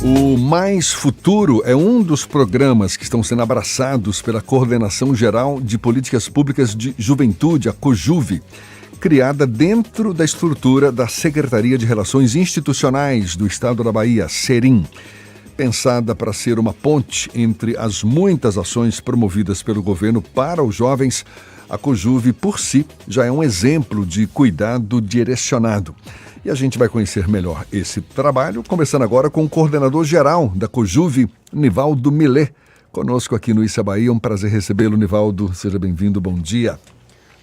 O Mais Futuro é um dos programas que estão sendo abraçados pela Coordenação Geral de Políticas Públicas de Juventude, a COJUV, criada dentro da estrutura da Secretaria de Relações Institucionais do Estado da Bahia, SERIM. Pensada para ser uma ponte entre as muitas ações promovidas pelo governo para os jovens, a COJUV, por si, já é um exemplo de cuidado direcionado. E a gente vai conhecer melhor esse trabalho, começando agora com o coordenador geral da COJUV, Nivaldo Millet, conosco aqui no Issa Bahia. Um prazer recebê-lo, Nivaldo. Seja bem-vindo, bom dia.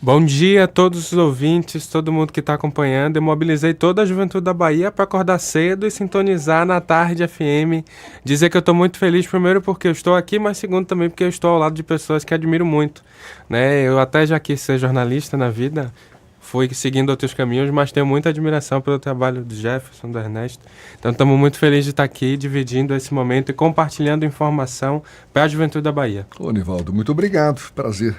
Bom dia a todos os ouvintes, todo mundo que está acompanhando. Eu mobilizei toda a juventude da Bahia para acordar cedo e sintonizar na Tarde FM. Dizer que eu estou muito feliz, primeiro porque eu estou aqui, mas segundo também porque eu estou ao lado de pessoas que admiro muito, né? Eu até já quis ser jornalista na vida, fui seguindo outros caminhos, mas tenho muita admiração pelo trabalho do Jefferson, do Ernesto. Então estamos muito felizes de estar aqui, dividindo esse momento e compartilhando informação para a juventude da Bahia. Ô, Nivaldo, muito obrigado. Prazer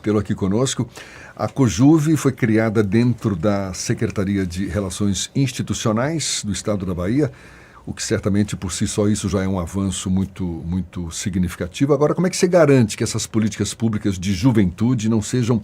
tê-lo aqui conosco. A COJUV foi criada dentro da Secretaria de Relações Institucionais do Estado da Bahia, o que certamente por si só isso já é um avanço muito significativo. Agora, como é que você garante que essas políticas públicas de juventude não sejam,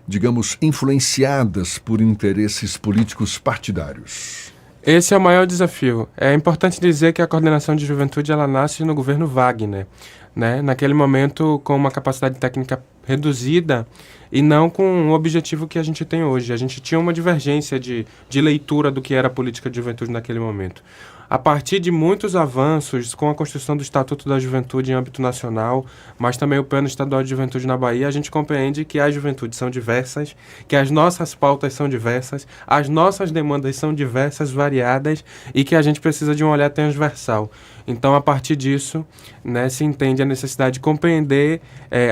digamos, influenciadas por interesses políticos partidários? Esse é o maior desafio. É importante dizer que a coordenação de juventude ela nasce no governo Wagner, né? Naquele momento com uma capacidade técnica reduzida e não com o objetivo que a gente tem hoje. A gente tinha uma divergência de leitura do que era a política de juventude naquele momento. A partir de muitos avanços com a construção do Estatuto da Juventude em âmbito nacional, mas também o Plano Estadual de Juventude na Bahia, a gente compreende que as juventudes são diversas, que as nossas pautas são diversas, as nossas demandas são diversas, variadas e que a gente precisa de um olhar transversal. Então, a partir disso, né, se entende a necessidade de compreender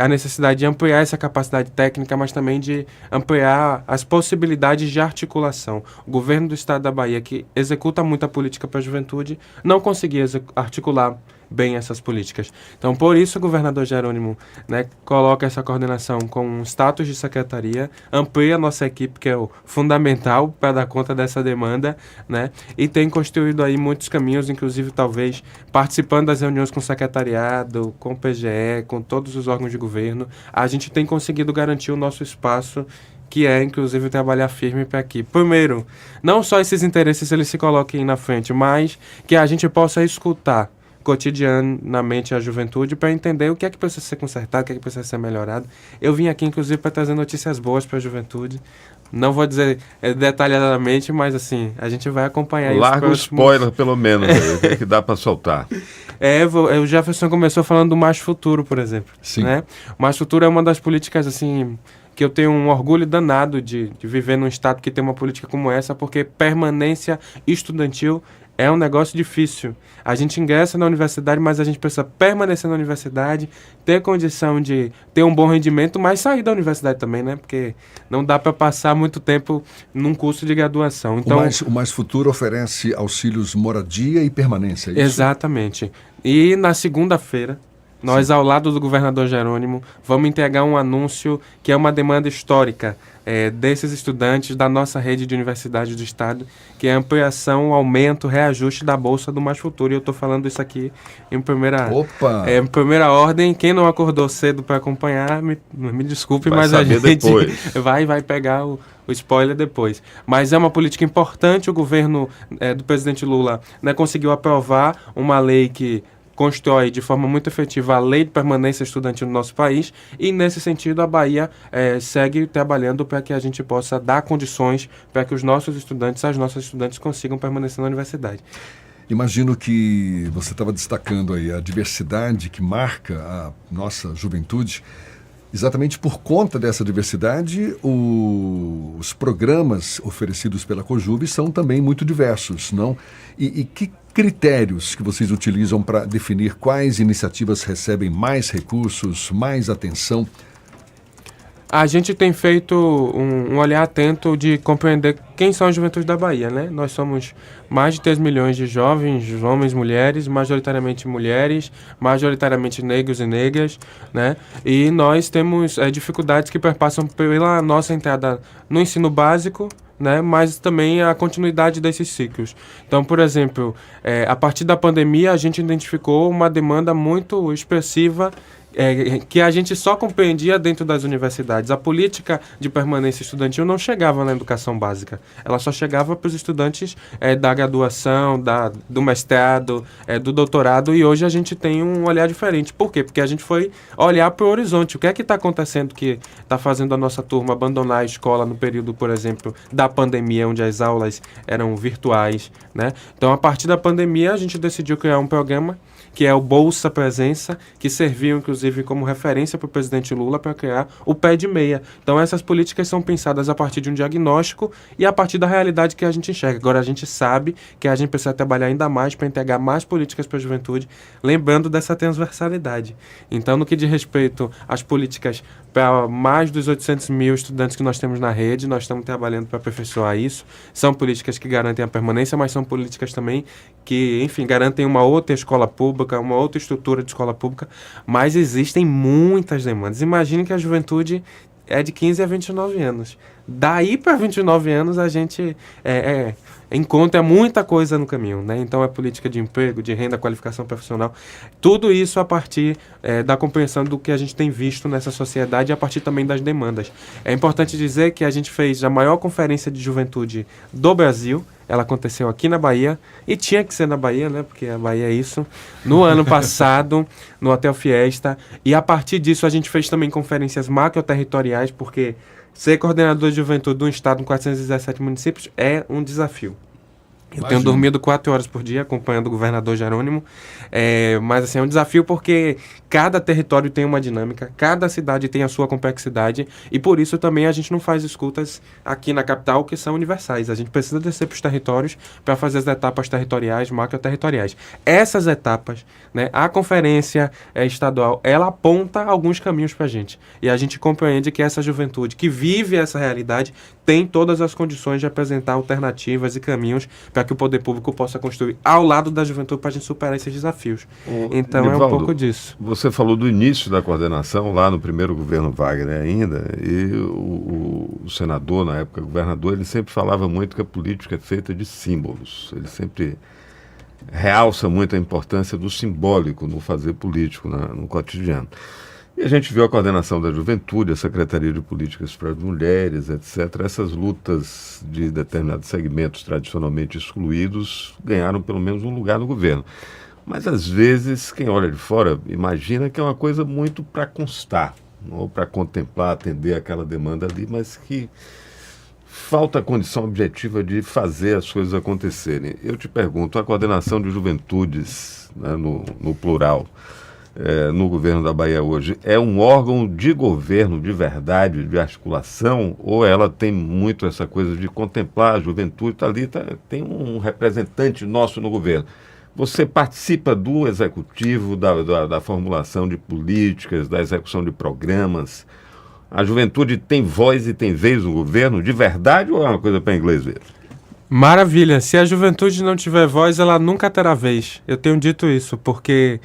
a necessidade de ampliar essa capacidade técnica, mas também de ampliar as possibilidades de articulação. O governo do Estado da Bahia, que executa muita política para a juventude, não conseguia articular bem essas políticas. Então, por isso, o governador Jerônimo, né, coloca essa coordenação com um status de secretaria, amplia a nossa equipe, que é o fundamental para dar conta dessa demanda, né, e tem construído aí muitos caminhos, inclusive, talvez, participando das reuniões com o secretariado, com o PGE, com todos os órgãos de governo, a gente tem conseguido garantir o nosso espaço, que é, inclusive, trabalhar firme para que, primeiro, não só esses interesses eles se coloquem na frente, mas que a gente possa escutar cotidianamente a juventude para entender o que é que precisa ser consertado, o que é que precisa ser melhorado. Eu vim aqui, inclusive, para trazer notícias boas para a juventude. Não vou dizer detalhadamente, mas assim, a gente vai acompanhar isso. Larga o spoiler, pelo menos, o que é que dá para soltar? O Jefferson começou falando do Mais Futuro, por exemplo. Sim. Né? O Mais Futuro é uma das políticas, assim, que eu tenho um orgulho danado de viver num estado que tem uma política como essa, porque permanência estudantil é um negócio difícil. A gente ingressa na universidade, mas a gente precisa permanecer na universidade, ter condição de ter um bom rendimento, mas sair da universidade também, né? Porque não dá para passar muito tempo num curso de graduação. Então, O Mais Futuro oferece auxílios moradia e permanência, é isso? Exatamente. E na segunda-feira, nós, ao lado do governador Jerônimo, vamos entregar um anúncio que é uma demanda histórica desses estudantes da nossa rede de universidades do Estado, que é a ampliação, aumento, reajuste da Bolsa do Mais Futuro. E eu estou falando isso aqui em primeira ordem. Quem não acordou cedo para acompanhar, me desculpe, mas a gente vai pegar o spoiler depois. Mas é uma política importante. O governo do presidente Lula, né, conseguiu aprovar uma lei que constrói de forma muito efetiva a lei de permanência estudantil no nosso país e, nesse sentido, a Bahia segue trabalhando para que a gente possa dar condições para que os nossos estudantes, as nossas estudantes consigam permanecer na universidade. Imagino que você estava destacando aí a diversidade que marca a nossa juventude. Exatamente por conta dessa diversidade, os programas oferecidos pela COJUV são também muito diversos, não? E que critérios que vocês utilizam para definir quais iniciativas recebem mais recursos, mais atenção? A gente tem feito um olhar atento de compreender quem são as juventudes da Bahia, né? Nós somos mais de 3 milhões de jovens, homens, mulheres, majoritariamente negros e negras, né? E nós temos dificuldades que perpassam pela nossa entrada no ensino básico, né, mas também a continuidade desses ciclos. Então, por exemplo, a partir da pandemia, a gente identificou uma demanda muito expressiva que a gente só compreendia dentro das universidades. A política de permanência estudantil não chegava na educação básica. Ela só chegava para os estudantes da graduação, do mestrado, do doutorado, e hoje a gente tem um olhar diferente. Por quê? Porque a gente foi olhar para o horizonte. O que é que está acontecendo que está fazendo a nossa turma abandonar a escola no período, por exemplo, da pandemia, onde as aulas eram virtuais, né? Então, a partir da pandemia, a gente decidiu criar um programa que é o Bolsa Presença, que serviu, inclusive, como referência para o presidente Lula para criar o Pé de Meia. Então, essas políticas são pensadas a partir de um diagnóstico e a partir da realidade que a gente enxerga. Agora, a gente sabe que a gente precisa trabalhar ainda mais para integrar mais políticas para a juventude, lembrando dessa transversalidade. Então, no que diz respeito às políticas para mais dos 800 mil estudantes que nós temos na rede, nós estamos trabalhando para aperfeiçoar isso. São políticas que garantem a permanência, mas são políticas também que, enfim, garantem uma outra escola pública, uma outra estrutura de escola pública, mas existem muitas demandas. Imagine que a juventude é de 15 a 29 anos. Daí para 29 anos a gente encontra muita coisa no caminho, né? Então é política de emprego, de renda, qualificação profissional, tudo isso a partir da compreensão do que a gente tem visto nessa sociedade e a partir também das demandas. É importante dizer que a gente fez a maior conferência de juventude do Brasil. Ela aconteceu aqui na Bahia, e tinha que ser na Bahia, né? Porque a Bahia é isso. No ano passado, no Hotel Fiesta. E a partir disso, a gente fez também conferências macroterritoriais, porque ser coordenador de juventude de um estado com 417 municípios é um desafio. Eu tenho dormido 4 horas por dia acompanhando o governador Jerônimo, mas assim, é um desafio porque cada território tem uma dinâmica, cada cidade tem a sua complexidade, e por isso também a gente não faz escutas aqui na capital que são universais. A gente precisa descer para os territórios para fazer as etapas territoriais, macroterritoriais. Essas etapas, né, a conferência estadual, ela aponta alguns caminhos para a gente, e a gente compreende que essa juventude que vive essa realidade tem todas as condições de apresentar alternativas e caminhos para que o poder público possa construir ao lado da juventude para a gente superar esses desafios. Então, Nivaldo, é um pouco disso. Você falou do início da coordenação, lá no primeiro governo Wagner ainda, e o senador, na época governador, ele sempre falava muito que a política é feita de símbolos. Ele sempre realça muito a importância do simbólico no fazer político, no cotidiano. E a gente viu a coordenação da juventude, a Secretaria de Políticas para as Mulheres, etc. Essas lutas de determinados segmentos tradicionalmente excluídos ganharam pelo menos um lugar no governo. Mas, às vezes, quem olha de fora imagina que é uma coisa muito para constar, ou para contemplar, atender aquela demanda ali, mas que falta a condição objetiva de fazer as coisas acontecerem. Eu te pergunto, a coordenação de juventudes, né, no plural, no governo da Bahia hoje, é um órgão de governo de verdade, de articulação, ou ela tem muito essa coisa de contemplar a juventude, tem um representante nosso no governo? Você participa do executivo, da formulação de políticas, da execução de programas. A juventude tem voz e tem vez no governo de verdade, ou é uma coisa para inglês ver? Maravilha. Se a juventude não tiver voz, ela nunca terá vez. Eu tenho dito isso, porque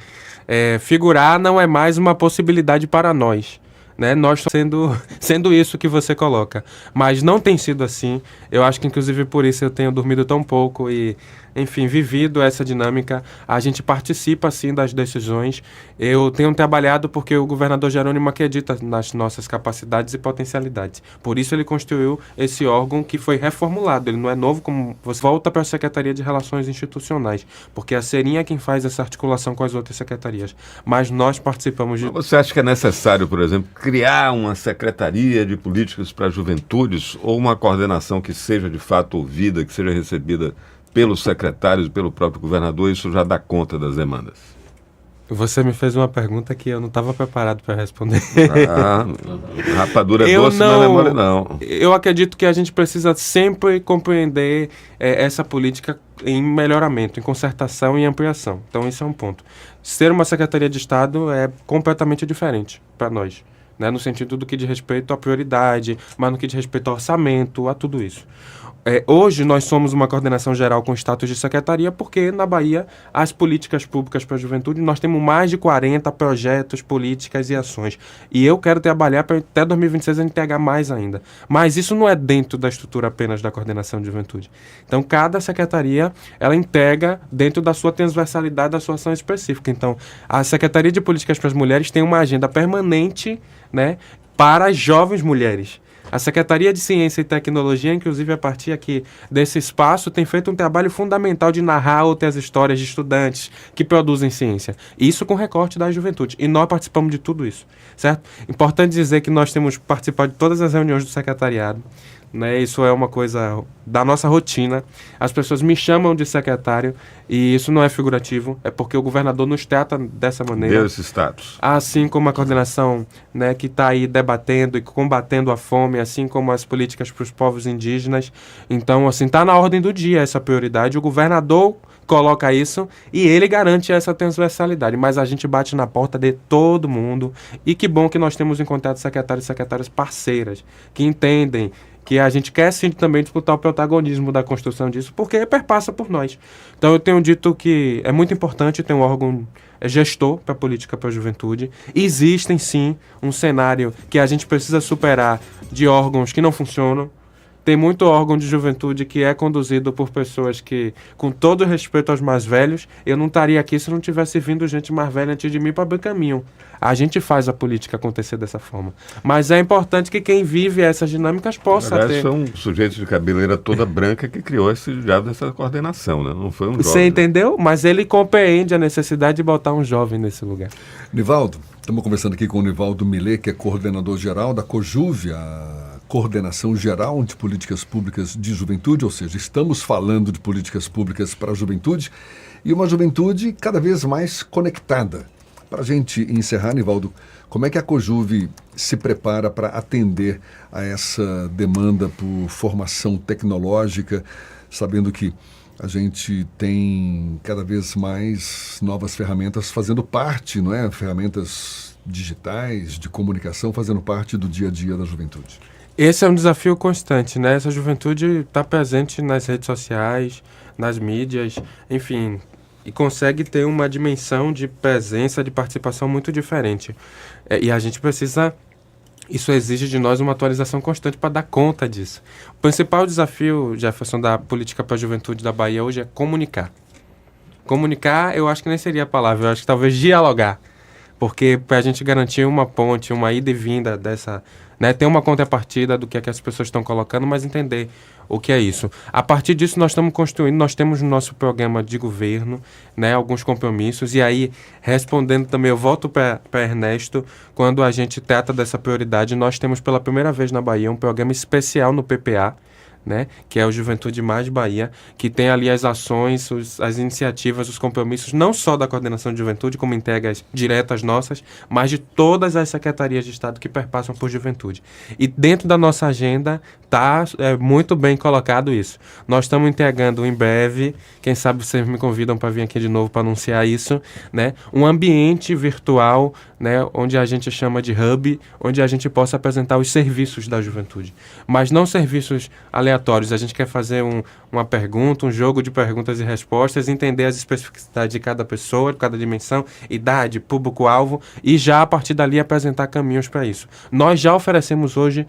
figurar não é mais uma possibilidade para nós, né? Nós estamos sendo isso que você coloca. Mas não tem sido assim. Eu acho que, inclusive, por isso eu tenho dormido tão pouco e, enfim, vivido essa dinâmica. A gente participa, sim, das decisões. Eu tenho trabalhado porque o governador Jerônimo acredita nas nossas capacidades e potencialidades. Por isso ele construiu esse órgão que foi reformulado. Ele não é novo, como você volta para a Secretaria de Relações Institucionais, porque a Serinha é quem faz essa articulação com as outras secretarias. Mas nós participamos de... Você acha que é necessário, por exemplo, criar uma Secretaria de Políticas para Juventudes ou uma coordenação que seja de fato ouvida, que seja recebida pelos secretários e pelo próprio governador? Isso já dá conta das demandas? Você me fez uma pergunta que eu não estava preparado para responder. Rapadura doce não é mole, não. Eu acredito que a gente precisa sempre compreender essa política em melhoramento, em concertação e ampliação. Então, isso é um ponto. Ser uma Secretaria de Estado é completamente diferente para nós, né? No sentido do que diz respeito à prioridade, mas no que diz respeito ao orçamento, a tudo isso. Hoje nós somos uma coordenação geral com status de secretaria porque na Bahia as políticas públicas para a juventude nós temos mais de 40 projetos, políticas e ações. E eu quero trabalhar para até 2026 a gente pegar mais ainda. Mas isso não é dentro da estrutura apenas da coordenação de juventude. Então cada secretaria ela integra dentro da sua transversalidade, da sua ação específica. Então a Secretaria de Políticas para as Mulheres tem uma agenda permanente, né, para as jovens mulheres. A Secretaria de Ciência e Tecnologia, inclusive a partir aqui desse espaço, tem feito um trabalho fundamental de narrar outras histórias de estudantes que produzem ciência. Isso com recorte da juventude. E nós participamos de tudo isso, certo? Importante dizer que nós temos participado de todas as reuniões do secretariado. Né, isso é uma coisa da nossa rotina. As pessoas me chamam de secretário e isso não é figurativo, é porque o governador nos trata dessa maneira. Deu esse status. Assim como a coordenação, né, que está aí debatendo e combatendo a fome, assim como as políticas para os povos indígenas. Então, assim, está na ordem do dia essa prioridade. O governador coloca isso e ele garante essa transversalidade, mas a gente bate na porta de todo mundo e que bom que nós temos encontrado secretários e secretárias parceiras que entendem que a gente quer sim também disputar o protagonismo da construção disso, porque perpassa por nós. Então eu tenho dito que é muito importante ter um órgão gestor para a política para a juventude. Existem sim um cenário que a gente precisa superar de órgãos que não funcionam. Tem muito órgão de juventude que é conduzido por pessoas que, com todo respeito aos mais velhos, eu não estaria aqui se não tivesse vindo gente mais velha antes de mim para abrir caminho. A gente faz a política acontecer dessa forma. Mas é importante que quem vive essas dinâmicas possa ter... são sujeitos de cabeleira toda branca que criou esse diabo dessa coordenação, né? Não foi um jovem. Você entendeu? Mas ele compreende a necessidade de botar um jovem nesse lugar. Nivaldo, estamos conversando aqui com o Nivaldo Millet, que é coordenador geral da COJUV, a Coordenação Geral de Políticas Públicas de Juventude, ou seja, estamos falando de políticas públicas para a juventude e uma juventude cada vez mais conectada. Para a gente encerrar, Nivaldo, como é que a COJUV se prepara para atender a essa demanda por formação tecnológica, sabendo que a gente tem cada vez mais novas ferramentas fazendo parte, não é? Ferramentas digitais, de comunicação, fazendo parte do dia a dia da juventude. Esse é um desafio constante, né? Essa juventude está presente nas redes sociais, nas mídias, enfim, e consegue ter uma dimensão de presença, de participação muito diferente. E a gente precisa... Isso exige de nós uma atualização constante para dar conta disso. O principal desafio, Jefferson, da política para a juventude da Bahia hoje é comunicar. Comunicar, eu acho que nem seria a palavra, eu acho que talvez dialogar. Porque para a gente garantir uma ponte, uma ida e vinda dessa... Né, ter uma contrapartida do que as pessoas estão colocando, mas entender o que é isso. A partir disso, nós estamos construindo, nós temos no nosso programa de governo, né, alguns compromissos, e aí, respondendo também, eu volto para Ernesto, quando a gente trata dessa prioridade, nós temos pela primeira vez na Bahia um programa especial no PPA, né, que é o Juventude Mais Bahia, que tem ali as ações, as iniciativas, os compromissos, não só da Coordenação de Juventude, como entregas diretas nossas, mas de todas as secretarias de Estado que perpassam por juventude. E dentro da nossa agenda está muito bem colocado isso. Nós estamos entregando em breve, quem sabe vocês me convidam para vir aqui de novo para anunciar isso, né, um ambiente virtual, né, onde a gente chama de hub, onde a gente possa apresentar os serviços da juventude. Mas não serviços aleatórios. A gente quer fazer uma pergunta, um jogo de perguntas e respostas, entender as especificidades de cada pessoa, de cada dimensão, idade, público-alvo, e já a partir dali apresentar caminhos para isso. Nós já oferecemos hoje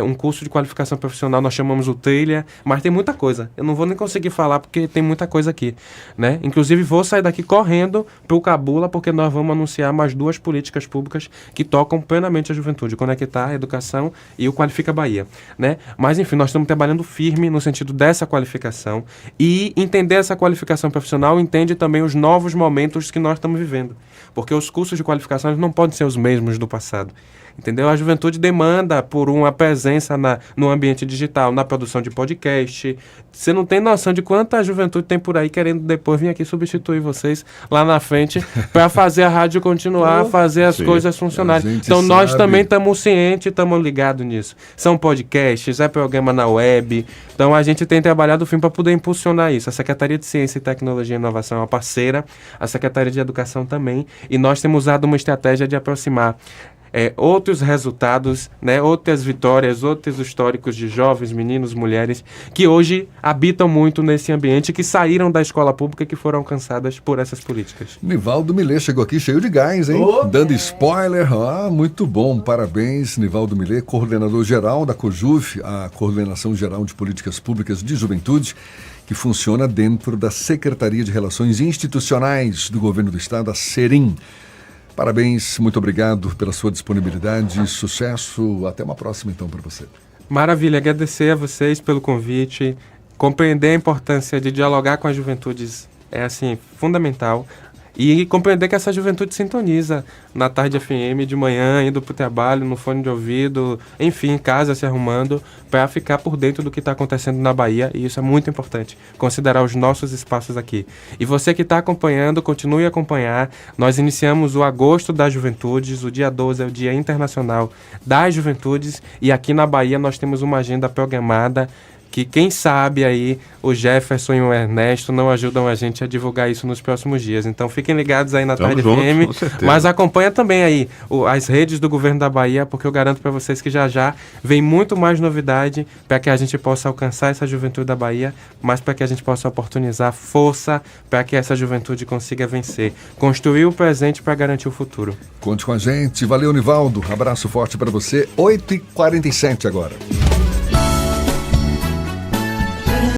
um curso de qualificação profissional, nós chamamos o Trilha, mas tem muita coisa. Eu não vou nem conseguir falar porque tem muita coisa aqui, né? Inclusive vou sair daqui correndo para o Cabula, porque nós vamos anunciar mais 2 políticas públicas que tocam plenamente a juventude, Conectar, a Educação e o Qualifica Bahia, né? Mas enfim, nós estamos trabalhando firme no sentido dessa qualificação, e entender essa qualificação profissional entende também os novos momentos que nós estamos vivendo, porque os cursos de qualificação não podem ser os mesmos do passado. Entendeu? A juventude demanda por uma presença no ambiente digital, na produção de podcast. Você não tem noção de quanta juventude tem por aí querendo depois vir aqui substituir vocês lá na frente para fazer a rádio continuar, fazer as coisas funcionarem. Então nós também estamos cientes, estamos ligados nisso. São podcasts, é programa na web. Então a gente tem trabalhado firme para poder impulsionar isso. A Secretaria de Ciência e Tecnologia e Inovação é uma parceira, a Secretaria de Educação também, e nós temos usado uma estratégia de aproximar outros resultados, né, outras vitórias, outros históricos de jovens, meninos, mulheres, que hoje habitam muito nesse ambiente, que saíram da escola pública e que foram alcançadas por essas políticas. Nivaldo Millet chegou aqui cheio de gás, hein? Dando spoiler. Muito bom. Parabéns, Nivaldo Millet, coordenador geral da COJUV, a Coordenação Geral de Políticas Públicas de Juventude, que funciona dentro da Secretaria de Relações Institucionais do Governo do Estado, a SERIM. Parabéns, muito obrigado pela sua disponibilidade, sucesso, até uma próxima então para você. Maravilha, agradecer a vocês pelo convite, compreender a importância de dialogar com as juventudes é assim, fundamental. E compreender que essa juventude sintoniza na tarde FM, de manhã, indo para o trabalho, no fone de ouvido, enfim, em casa, se arrumando, para ficar por dentro do que está acontecendo na Bahia, e isso é muito importante, considerar os nossos espaços aqui. E você que está acompanhando, continue a acompanhar. Nós iniciamos o Agosto das Juventudes, o dia 12 é o Dia Internacional das Juventudes, e aqui na Bahia nós temos uma agenda programada que quem sabe aí o Jefferson e o Ernesto não ajudam a gente a divulgar isso nos próximos dias. Então fiquem ligados aí na Tarde FM, mas acompanha também aí as redes do Governo da Bahia, porque eu garanto para vocês que já vem muito mais novidade para que a gente possa alcançar essa juventude da Bahia, mas para que a gente possa oportunizar força para que essa juventude consiga vencer. Construir o presente para garantir o futuro. Conte com a gente. Valeu, Nivaldo. Abraço forte para você. 8h47 agora.